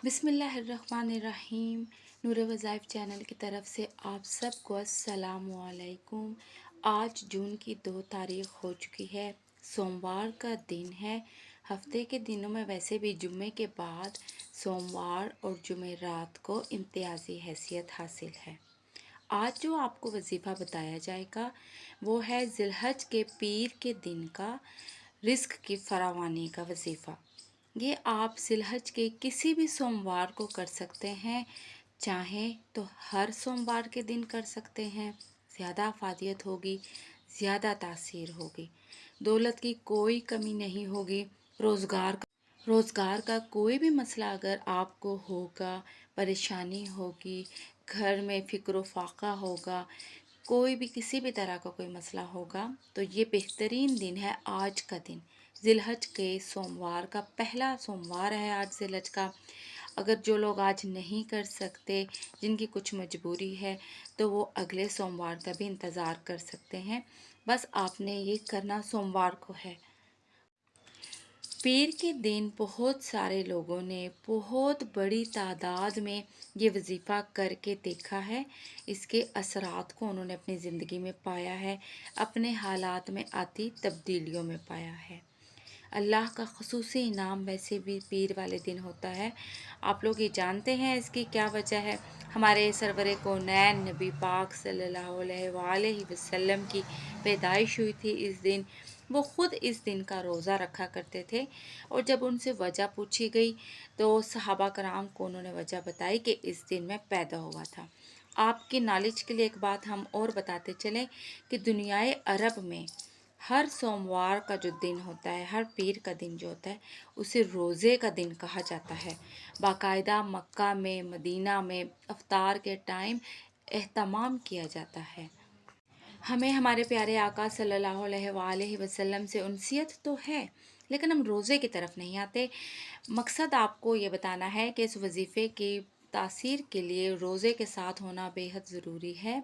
بسم اللہ الرحمن الرحیم۔ نور وظائف چینل کی طرف سے آپ سب کو السلام علیکم۔ آج جون کی 2 تاریخ ہو چکی ہے، سوموار کا دن ہے۔ ہفتے کے دنوں میں ویسے بھی جمعے کے بعد سوموار اور جمعرات کو امتیازی حیثیت حاصل ہے۔ آج جو آپ کو وظیفہ بتایا جائے گا وہ ہے ذی الحج کے پیر کے دن کا رزق کی فراوانی کا وظیفہ۔ یہ آپ ذی الحج کے کسی بھی سوموار کو کر سکتے ہیں، چاہیں تو ہر سوموار کے دن کر سکتے ہیں۔ زیادہ افادیت ہوگی، زیادہ تاثیر ہوگی، دولت کی کوئی کمی نہیں ہوگی، روزگار کا کوئی بھی مسئلہ اگر آپ کو ہوگا، پریشانی ہوگی، گھر میں فکر و فاقہ ہوگا، کوئی بھی کسی بھی طرح کا کوئی مسئلہ ہوگا تو یہ بہترین دن ہے آج کا دن۔ ذی الحج کے سوموار کا پہلا سوموار ہے آج ذی الحج کا۔ اگر جو لوگ آج نہیں کر سکتے، جن کی کچھ مجبوری ہے، تو وہ اگلے سوموار کا بھی انتظار کر سکتے ہیں۔ بس آپ نے یہ کرنا سوموار کو ہے۔ پیر کے دن بہت سارے لوگوں نے بہت بڑی تعداد میں یہ وظیفہ کر کے دیکھا ہے، اس کے اثرات کو انہوں نے اپنی زندگی میں پایا ہے، اپنے حالات میں آتی تبدیلیوں میں پایا ہے۔ اللہ کا خصوصی انعام ویسے بھی پیر والے دن ہوتا ہے۔ آپ لوگ یہ جانتے ہیں اس کی کیا وجہ ہے؟ ہمارے سرور کونین نبی پاک صلی اللہ علیہ وآلہ وسلم کی پیدائش ہوئی تھی اس دن۔ وہ خود اس دن کا روزہ رکھا کرتے تھے، اور جب ان سے وجہ پوچھی گئی تو صحابہ کرام کو انہوں نے وجہ بتائی کہ اس دن میں پیدا ہوا تھا۔ آپ کی نالج کے لیے ایک بات ہم اور بتاتے چلیں کہ دنیائے عرب میں ہر سوموار کا جو دن ہوتا ہے، ہر پیر کا دن جو ہوتا ہے، اسے روزے کا دن کہا جاتا ہے۔ باقاعدہ مکہ میں، مدینہ میں افطار کے ٹائم اہتمام کیا جاتا ہے۔ ہمیں ہمارے پیارے آقا صلی اللہ علیہ وآلہ وسلم سے انسیت تو ہے، لیکن ہم روزے کی طرف نہیں آتے۔ مقصد آپ کو یہ بتانا ہے کہ اس وظیفے کی تاثیر کے لیے روزے کے ساتھ ہونا بے حد ضروری ہے۔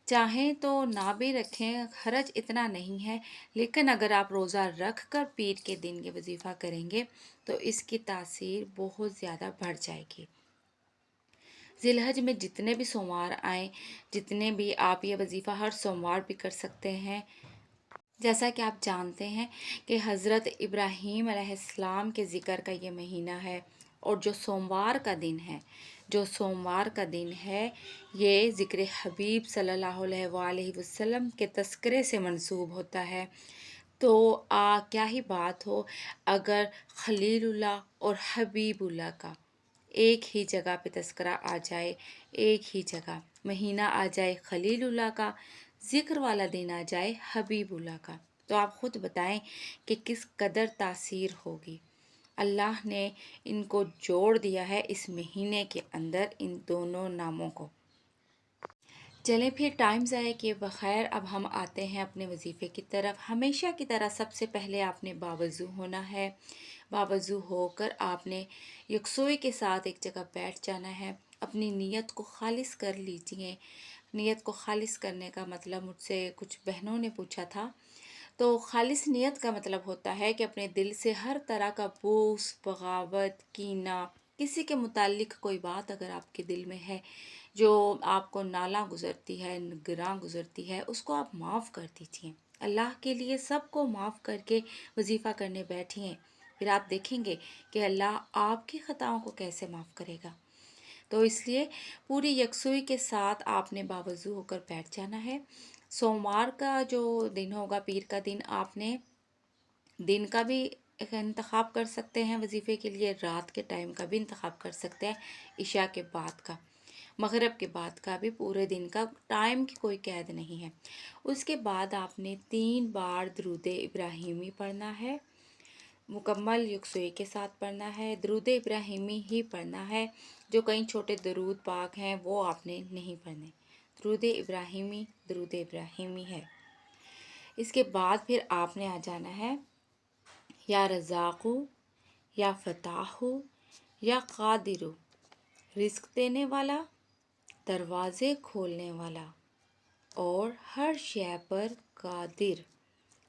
چاہیں تو نہ بھی رکھیں، حرج اتنا نہیں ہے، لیکن اگر آپ روزہ رکھ کر پیر کے دن کے وظیفہ کریں گے تو اس کی تاثیر بہت زیادہ بڑھ جائے گی۔ ذی الحج میں جتنے بھی سوموار آئیں، جتنے بھی آپ یہ وظیفہ ہر سوموار بھی کر سکتے ہیں۔ جیسا کہ آپ جانتے ہیں کہ حضرت ابراہیم علیہ السلام کے ذکر کا یہ مہینہ ہے، اور جو سوموار کا دن ہے یہ ذکر حبیب صلی اللہ علیہ وآلہ وسلم کے تذکرے سے منسوب ہوتا ہے۔ تو کیا ہی بات ہو اگر خلیل اللہ اور حبیب اللہ کا ایک ہی جگہ پہ تذکرہ آ جائے، ایک ہی جگہ مہینہ آ جائے خلیل اللہ کا، ذکر والا دن آ جائے حبیب اللہ کا، تو آپ خود بتائیں کہ کس قدر تاثیر ہوگی۔ اللہ نے ان کو جوڑ دیا ہے اس مہینے کے اندر، ان دونوں ناموں کو۔ چلیں پھر ٹائم ضائع کیے بغیر اب ہم آتے ہیں اپنے وظیفے کی طرف۔ ہمیشہ کی طرح سب سے پہلے آپ نے باوضو ہونا ہے۔ باوضو ہو کر آپ نے یکسوئی کے ساتھ ایک جگہ بیٹھ جانا ہے، اپنی نیت کو خالص کر لیجئے۔ نیت کو خالص کرنے کا مطلب مجھ سے کچھ بہنوں نے پوچھا تھا، تو خالص نیت کا مطلب ہوتا ہے کہ اپنے دل سے ہر طرح کا بغض، بغاوت، کینہ، کسی کے متعلق کوئی بات اگر آپ کے دل میں ہے جو آپ کو نالا گزرتی ہے، گراں گزرتی ہے، اس کو آپ معاف کر دیجئے۔ اللہ کے لیے سب کو معاف کر کے وظیفہ کرنے بیٹھیے، پھر آپ دیکھیں گے کہ اللہ آپ کی خطاؤں کو کیسے معاف کرے گا۔ تو اس لیے پوری یکسوئی کے ساتھ آپ نے باوضو ہو کر بیٹھ جانا ہے۔ سوموار کا جو دن ہوگا، پیر کا دن، آپ نے دن کا بھی انتخاب کر سکتے ہیں وظیفے کے لیے، رات کے ٹائم کا بھی انتخاب کر سکتے ہیں، عشاء کے بعد کا، مغرب کے بعد کا بھی، پورے دن کا ٹائم کی کوئی قید نہیں ہے۔ اس کے بعد آپ نے 3 بار درود ابراہیمی پڑھنا ہے، مکمل یکسوئی کے ساتھ پڑھنا ہے، درود ابراہیمی ہی پڑھنا ہے، جو کئی چھوٹے درود پاک ہیں وہ آپ نے نہیں پڑھنے، درود ابراہیمی ہے۔ اس کے بعد پھر آپ نے آ جانا ہے یا رزاقو، یا فتاحو، یا قادرو، رزق دینے والا، دروازے کھولنے والا، اور ہر شے پر قادر،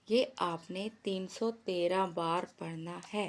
یہ آپ نے 313 بار پڑھنا ہے۔